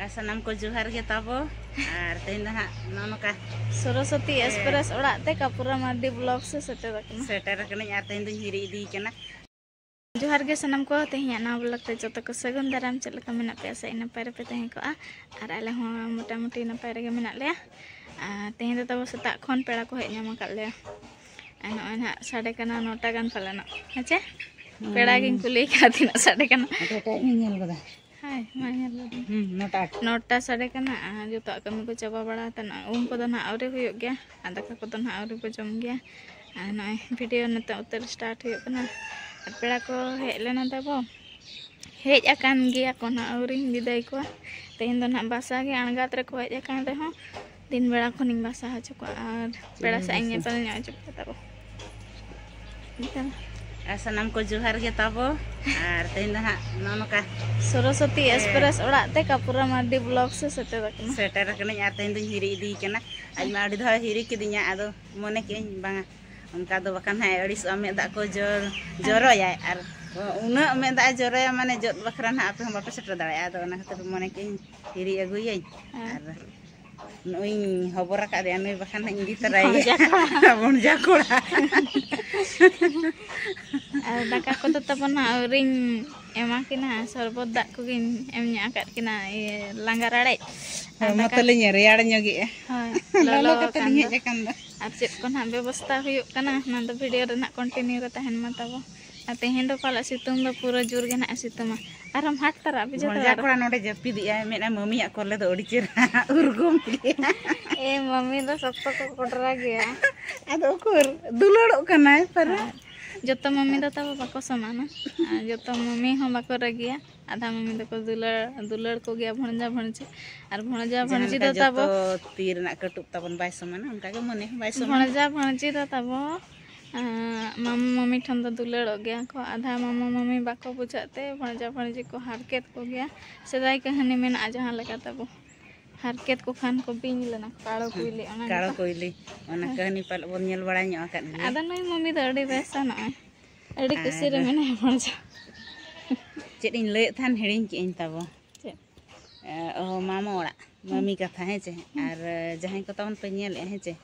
Sanam ko juhar ge tabo ar tehin ha nonoka Saraswati Express orak te Kapura Mardi vlog se seter kena ar tehin duñ hiri idi kana Johar ge sanam ko tehin na vlog te joto ko sagun daram chet leka menak pe asa ina pare pe tehin ko ar ale hon mota-moti na pare ge menak le tehin do tabo setak khon pera ko hej nyam akat le noy na sade kana 9 gan palana heche pera gin kuli ka tina sade kana nyel goda hai mahel nota sade kana joto kami ko chaba bada tana ko do na aure huyuk gya adaka ko do na aure ko jom gya noy video neta utar start huyuk kana pera ko hej lena tabo hej akan gya ko na aure biday ko tehin do na basa ge angat re ko hej akan re ho din bera ko ning basa ha ko ar pera sa ingnya pel nya chuk tabo Sanam ko juhar ge tabo ar tehin ha nonoka Saraswati Express orak te Kapura Mardi vlog se seter kena ar tehin duñ hiri idi kana aj ma adi dha hiri kidinya ado mone keñ banga onka do bakan ha aris ame da ko joro ya ar una ame da joro ya mane jot bakran ha ape hom bape seter dare ado ona khatir mone keñ hiri aguyeñ ar noy hobor ka de anoi bakan indi tarai bon jakura daka ko to tapon na ring emakina sorbot dak ko gin emnya akat kina langgar arai matale rear nyogi lolo kan hej kan ar chet kon ha ବ୍ୟବস্থা huyuk kana nan do video rena continue ko tahen ma tabo tehin do pala situng do pura jur ge na situng ma aram hat tara bijo to jakura node japi dia mena mami ak korle do odi cer urgum mami do sokto ko kodra ge ado kur dulodok kana para joto mami do tabo bako samana joto mami ho bako ragia आधा mummy तो को दुलर को गया भणजा भणजी और भणजा भणजी तो तबो तीर ना कटुप तबन बाय समान उनका के मने बाय समान भणजा भणजी तो तबो मामा मम्मी ठन तो दुलर हो गया को आधा मामा मम्मी बाको बुझाते भणजा भणजी को हारकेत को गया सदाई कहानी में ना जहां लगा तबो हारकेत को खान को बिन लेना काड़ो कोइली ओना कहानी पल बोन नेल बड़ा ᱧᱚ आकत आदा नई मम्मी तो अड़ी बेसा ना अड़ी खुशी रे मेना भणजा चेत इन लय थान हेडिंग के इन तबो मामा ओड़ा मम्मी कथा है चे और जहां को तबन पे नेल है चे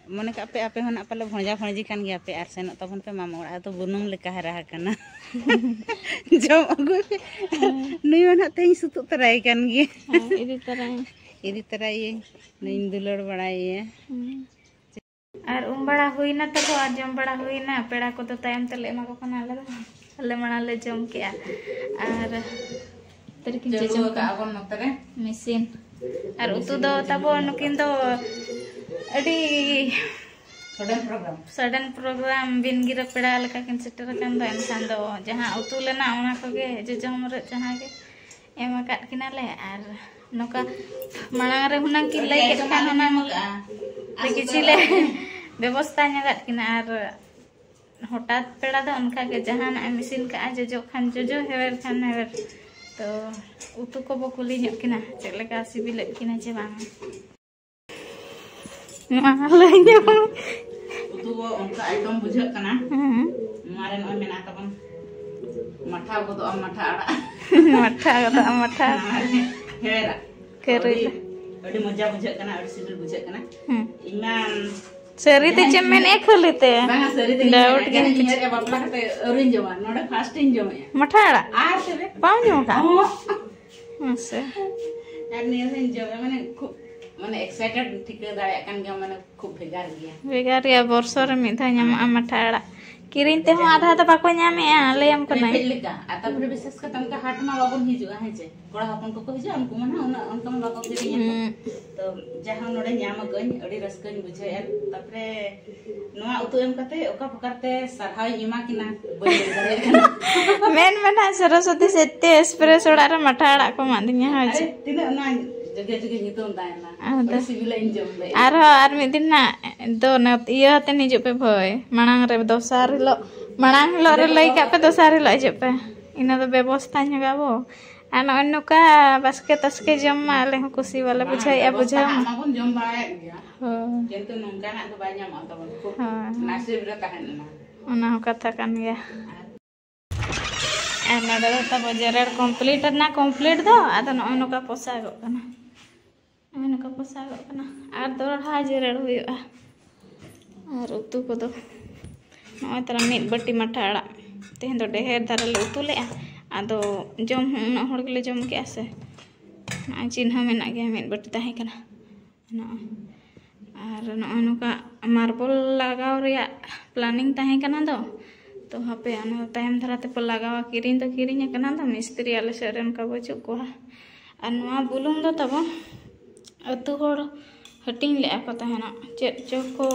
मने का पे होना पले भणजा भणजी कान गया पे आर सेनो तबन पे मामा ओड़ा तो बुनुम लेका रहा कना जम अगु नई वना तेई सुतु तराई कान गे इदी तराई नई दुलड़ बड़ाई और बड़ा हुई ना तबो आज जम बड़ा हुई ना पेड़ा को तो टाइम तले मा को कना ले मना ले जम के और तरीकिन जे जम का अबन नतरे मशीन और उतु दो तबो नुकिन दो अडी सडन प्रोग्राम बिन गिरा पेड़ा लका किन सेटर कान दो एनखान दो जहां उतु लेना ओना को गे जे जम रे जहां के एमा काट किना ले और नोका मांग रे हुना की लई के खान होना मका किछिले व्यवस्था न्यागत किना और हठात पेड़ा दो उनका के जहां मशीन का जो खान जो हेवर खान हेवर तो उतु को बकुली ᱧᱚᱜ किना चेलेका सिबिल किना जे बांग मालanya उतु वो उनका आइटम बुझक कना मारे न मेना तबन मठा गोदो मठा आड़ा मठा हेरा करेला अडी मजा बुझक कना अडी सिबिल बुझक कना इमान सरी ते चेमेन एक खलीते बांगा सरी ते डाउट के नियर बापला कते अरिन जमा नोडे फास्ट इन जमा मठाड़ा आर तेबे पाव जमा का मसे यार नियर इन जमा माने एक्साइटेड ठीक दाया कान गे माने खूब भेगार गया वर्षो रे मिधा ᱧᱟᱢᱟ मठाड़ा किरिन ते हो आधा तो बाको ᱧᱟᱢᱮ लेम को नहीं लेका आता पर विशेष का तनका हाट मा बाबन हिजुआ है जे कोड़ा हपन को हिजु उनको मना उनको मा बाको किरिन तो जहां नोडे ᱧाम गन अडी रसकन बुझे तपरे नोआ उतु एम कते ओका फकारते सरहाय इमा किना मेन मेना सरस्वती सेते एक्सप्रेस ओड़ा रे मठाड़ा को मांदिया है जे तिना ना जगे नितुम दायना सिबिल इन जम ले आर मि दिन ना दो न इया ते निजु पे भय मांग रे दोसार हिलो मांग हिलो रे लई का पे दोसार हिलो जे पे इना तो व्यवस्था न्यगाबो आन अन्नका बास्के तस्के जम माले हो खुशी वाला बुझाया बुझा माबन जम बाय गया किंतु नंका ना तो बाय ᱧᱟᱢ तबन नासिब रे तहन ना ओना हो कथा कान गया और नोडे दो तब जेरेड़ कंप्लीट ना कंप्लीट दो आदो नॉय नोका पोसागो कना नॉय नोका पोसागो कना और दोड़ा जेरेड़ हुयुआ और उतु को दो नॉय तरा मिद बटी मठा अड़ा तेहन दो ढेर धारा ले उतु ले आदो जम उना होड़ के ले जम के आसे नॉय चिन्ह मेना गया मिद बटी ताहे कना नॉय और नॉय नोका मार्बल लगाव रिया प्लानिंग ताहे कना दो तो हापे अना टाइम धराते पर लगावा किरिन तो किरिन कना दो मिस्त्री आले सेरेन का बचु को और नवा बुलुंग दो तब अतु होड़ हटिंग ले को तहना चेक जो को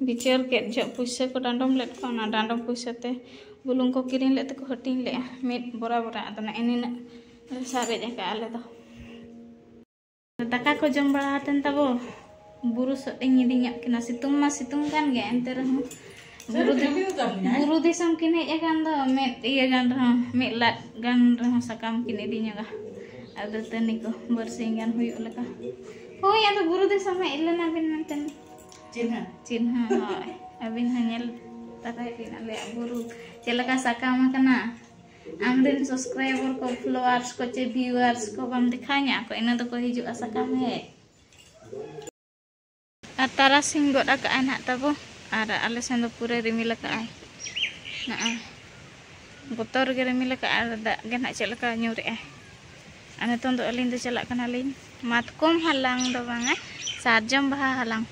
बिचार के जो पैसा को डांडम ले को ना डांडम पैसा ते बुलुंग को किरिन ले को हटिंग ले मिट बराबर अदना एनिन सारे जका आले दो दाका को जम बड़ा हतन तबो बुरु सटिंग इदिnya किना सितुंग मा सितुंग कान गे एंते रहूं बुरु दिसम किने एगान दो मेट इया गान रह मेट लाट गान रह सकाम किने दिnya ga ada tani ko bersingan huyuk leka hoy ada buruh disom me ilena bin manten cinha abin hanya takai pina le buruh celaka sakam kana amrin subscriber ko followers ko che viewers ko bam dikhanya ko ina to ko hiju asakam he atara singgot aka anak tabo ada alasan do pura rimila ka ai na botor ge rimila ka ada gen nak celaka nyuri ane तो अलिंग दो चला कना लिंग मातकोम हलांग दो बांगा सारजम बाहा हलांग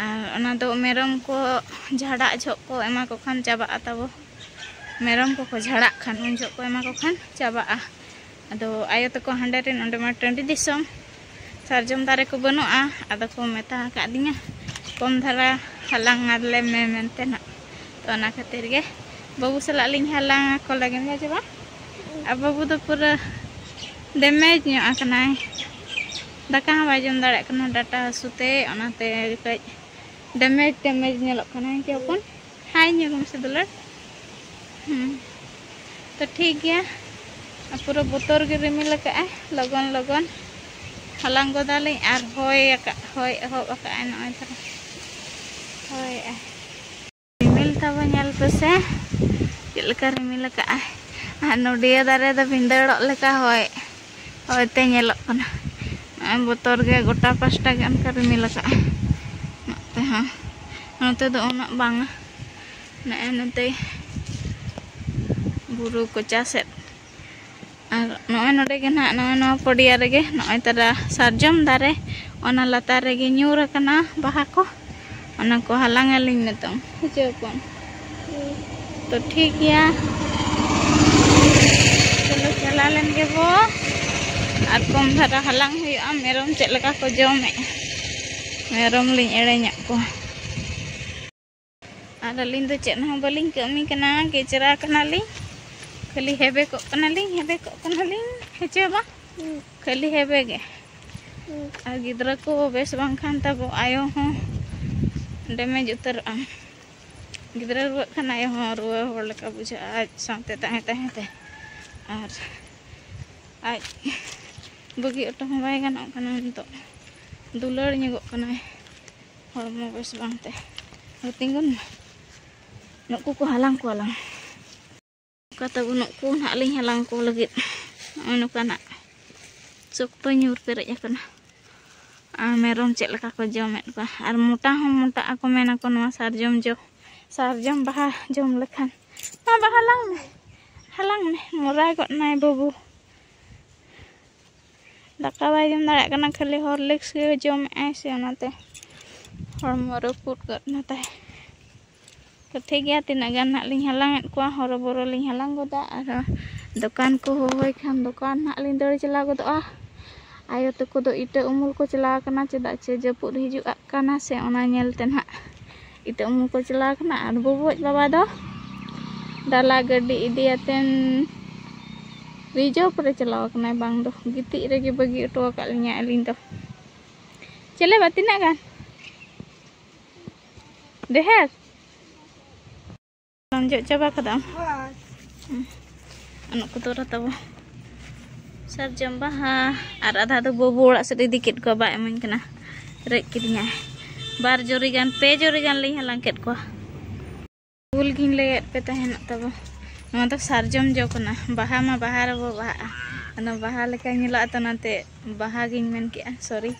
और दो मेरम को झाड़ा झोक को एमा को खान चाबा तबो मेरम को झाड़ा खान उन झोक को एमा को खान चाबा अदो आयो तको हांडे रेन ओंडे मा टंडी दिसम सारजम दारे को बनुआ अदो को मेता का दिया कम धारा हलांग आदले मे मेनते ना तो ना खातिर गे बाबू सला लिंग हलांग को लगन गे जबा अब बाबू तो पूरा डैमेज ᱧᱚᱜ ᱟᱠᱟᱱᱟᱭ ᱫᱟᱠᱟ ᱦᱚᱸ ᱵᱟᱭ ᱡᱚᱢ ᱫᱟᱲᱮᱭᱟᱜ ᱠᱟᱱᱟ ᱰᱟᱴᱟ ᱦᱟᱹᱥᱩᱛᱮ ᱚᱱᱟᱛᱮ ᱠᱟᱹᱡ डैमेज ᱧᱮᱞᱚᱜ ᱠᱟᱱᱟ ᱠᱤ ᱦᱚᱯᱚᱱ हाय ᱧᱚᱜ से दुलर तो ठीक गया पूरा बोतर के रिमिल का लगन लगन हलांग गोदाली और होय एहब का नय थरा होय रिमिल तब नेल पेसे चलका रिमिल का नोडिया दारे द बिंदड़ लेका होय होयते नेलक कना बोतर गे गोटा पास्टा गान का रिमिल का नते हां नते दो उना बांगा नते बुरु कोचा सेट और नय नोडे गे ना नय पडिया रेगे नय तरा सारजम दारे ओना लातार रेगे न्यूर कना बाहा को ओना को हलांग आलिन नतम हिजोपन तो ठीक गया चलो चला लेंगे वो और कम धारा हलांग हुआ मेरम चलका को जमे मेरम लिंग एड़े को और अलिंग दो चेन हो बलिंग कमी कना केचरा कना लिंग खाली हेबे को कना लिंग हेचे बा खाली हेबे गे और गिद्रा को बेस बांग खान तब आयो हो डैमेज उतर गिद्रा रुआ खान आयो हो रुआ होड़ लका बुझा आज साथे ताहे और आज बगी ऑटो में बाय गानों कना तो दुलड़ निगो कना हरमो बेस बांगते तिंगुन नुकु को हलांग को हलांग कता नुकु नालिंग हलांग को लगित नुकाना सुक्तो nyur पेरेज कना मेरम चेक लका को जमेत को और मोटा हम मोटा को मेना को नवा सारजम बाहा जम लेखान मा बाहा हलांग में मोरा गट नाय बाबू दाका बाय जम दाड़ा कना खाली हॉर्लिक्स के जम ऐसे ओनाते हरमो रपुट गटना ताय तो ठीक गया तीना गान ना लिंग हलांग को हरो बरो लिंग हलांग गोदा और दुकान को होय खान दुकान ना लिंग दड़ चला गोदा आयो तको दो इटा उमुल को चला कना चेदा चे जपुद हिजु काना से ओना नेलते ना इटा उमुल को चला कना और बबोज बाबा दो डाला गड्डी इदियातेन रिजर्व पर चलाव कना बांग दो गिति रेगे बगी ऑटो का लिंगा अलिंग दो चले बातिना गान देहर जो चाबा कदम अनु को तो तब सारजम बाहा और आधा तो बबू ओड़ा से इदी केट को बाय मन कना रेज किदिया बार जोरी गान पे जोरी गान लिंग हलांग केट को फूल गिन ले पे तहन तब ᱱᱚᱣᱟ ᱫᱚ ᱥᱟᱨᱡᱚᱢ ᱡᱚ ᱠᱟᱱᱟ ᱵᱟᱦᱟ ᱢᱟ ᱵᱟᱦᱟ ᱨᱮᱵᱚ ᱵᱟᱦᱟᱜᱼᱟ ᱟᱫᱚ ᱵᱟᱦᱟ ᱞᱮᱠᱟ ᱧᱮᱞᱚᱜᱼᱟ ᱛᱚ ᱚᱱᱟᱛᱮ ᱵᱟᱦᱟ ᱜᱤᱧ ᱢᱮᱱ ᱠᱮᱜᱼᱟ ᱥᱚᱨᱤ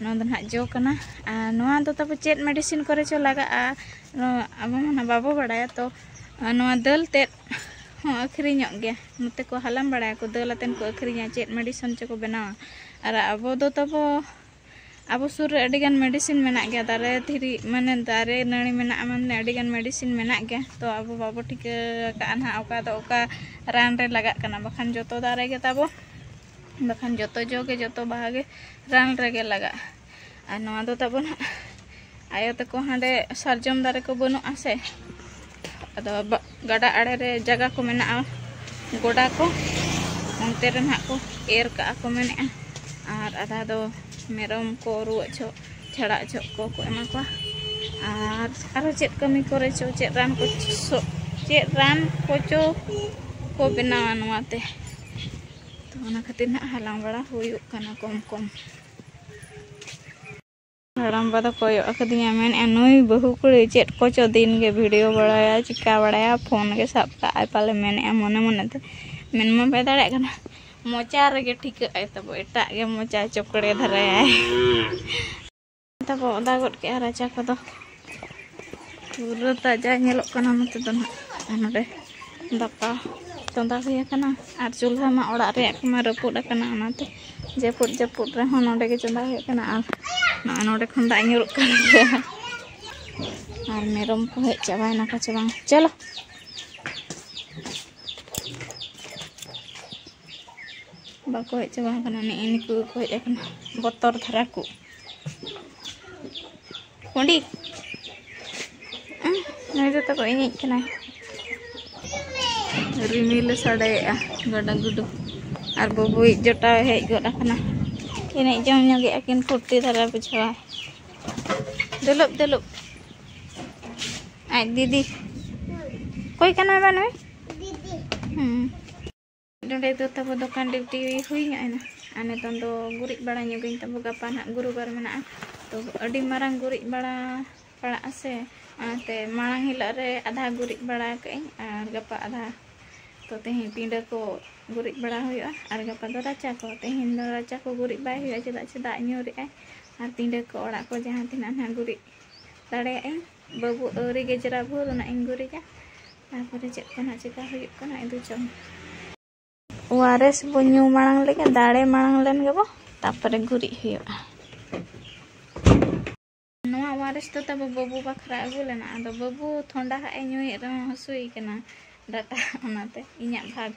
ᱱᱚᱣᱟ ᱫᱚ ᱱᱟᱦᱟᱜ ᱡᱚ ᱠᱟᱱᱟ ᱟᱨ ᱱᱚᱣᱟ ᱫᱚ ᱛᱟᱵᱚ ᱪᱮᱫ ᱢᱮᱰᱤᱥᱤᱱ ᱠᱚᱨᱮ ᱪᱚ ᱞᱟᱜᱟᱜᱼᱟ ᱟᱵᱚ ᱢᱟ ᱵᱟᱵᱚ ᱵᱟᱲᱟᱭᱟ ᱛᱚ ᱱᱚᱣᱟ ᱫᱟᱹᱞ ᱛᱮᱫ ᱦᱚᱸ ᱟᱹᱠᱷᱨᱤᱧᱚᱜ ᱜᱮᱭᱟ ᱱᱚᱛᱮ ᱠᱚ ᱦᱟᱞᱟᱝ ᱵᱟᱲᱟᱭᱟᱠᱚ ᱫᱟᱹᱞ ᱟᱛᱮᱱ ᱠᱚ ᱟᱹᱠᱷᱨᱤᱧᱟ ᱪᱮᱫ ᱢᱮᱰᱤᱥᱤᱱ ᱪᱚ ᱠᱚ ᱵᱮᱱᱟᱣᱟ ᱟᱨ ᱟᱵᱚ ᱫᱚ ᱛᱟᱵᱚ ᱟᱵᱚ ᱥᱩᱨ ᱨᱮ ᱟᱹᱰᱤ ᱜᱟᱱ ᱢᱮᱰᱤᱥᱤᱱ ᱢᱮᱱᱟᱜ ᱜᱮᱭᱟ ᱫᱟᱨᱮ ᱫᱷᱤᱨᱤ ᱢᱟᱱᱮ ᱫᱟᱨᱮ ᱱᱟᱹᱲᱤ ᱢᱮᱱᱟᱜᱼᱟ ᱢᱟᱱᱮ ᱟᱹᱰᱤ ᱜᱟᱱ ᱢᱮᱰᱤᱥᱤᱱ ᱢᱮᱱᱟᱜ ᱜᱮᱭᱟ ᱛᱚ ᱟᱵᱚ ᱵᱟᱵᱚ ᱴᱷᱤᱠᱟᱹ ᱠᱟᱜᱼᱟ ᱱᱟᱦᱟᱜ ᱚᱠᱟ ᱫᱚ ᱚᱠᱟ ᱨᱟᱱ ᱨᱮ ᱞᱟᱜᱟᱜ ᱠᱟᱱᱟ ᱵᱟᱠᱷᱟᱱ ᱡᱚᱛᱚ ᱫᱟᱨᱮ ᱜᱮ ᱛᱟᱵᱚ ᱵᱟᱠᱷᱟन जोतो जो के जोतो बागे रान रेगे लगा और नवा दो तब आयो तको हांडे सारजम दारे को बनु आसे अदो गाडा आड़े रे जगह को मेना गोडा को उनते रे ना को एर का को मेने और आधा दो मेरम को रुआ छो छड़ा छो को एमा को और आरो चेत कमी करे छो चेत रान को चो को बनावा नवाते तो खातिर ना हालांग बड़ा हुई कम कम हड़म बदा कोयो अकदिया मेन नई बहु कुड़ी चेत को चो दिन के वीडियो बड़ाया चिका बड़ाया फोन के सब का आय पाले मेन मने मने ते मेन मा पे दाड़े कना मोचा रे ठीक आय तब एटा के मोचा चोकड़े धराया तब ओदा गड के राचा को दो पूरा ताजा नेलो कना मते दो ना दाका चंदा हुई कना और चूल्हा मा ओड़ा रे मा रपुड कना ओनाते जपुड जपुड रे हो नोडे के चंदा हुई कना और नोडे खन दा ᱧᱩᱨᱩᱜ कना और मेरम को हेज चाबायना को चाबा चलो बाको हेज चाबा कना ने इनको को हेज कना बतर धरा को कोंडी नै तो तको इनि कना रिमिल साड़े गड़ा गुडू और बबू जटा हेज गना इन जम नगे किन फुर्ती धारा बुझावा दुलुप दुलुप आज दीदी कोई कना बानो दीदी तो तब दुकान ड्यूटी हुई ना आने तो गुरिज बड़ा गई तब गपा ना गुरुबार में तो अड़ी मारंग गुरिज बड़ा पड़ा से मांग हिला रे आधा गुरिज बड़ा कई और गपा आधा तो तेहन पिंडा को गुरिज बड़ा हुआ और गपा दो राचा को तेहन दो राचा को गुरिज बाय हुआ चेदा से दाग ᱧᱩᱨ और पिंडा को ओड़ा को जहाँ तीना ना गुरिज दाड़े बाबू औरी गेजरा भूर ना इन गुरिजा तारपरे चेक को ना चिका हुई कना इदु चम वारेस बन्यू मांग लेके दाड़े मांग लेन गबो तारपरे गुरिज हुआ नवा वारेस तो तब बाबू बखरा अगु लेना आदो बाबू ठंडा हाय ᱧᱩᱭ रे हसुई कना डाटा ओनाते इᱧा भाग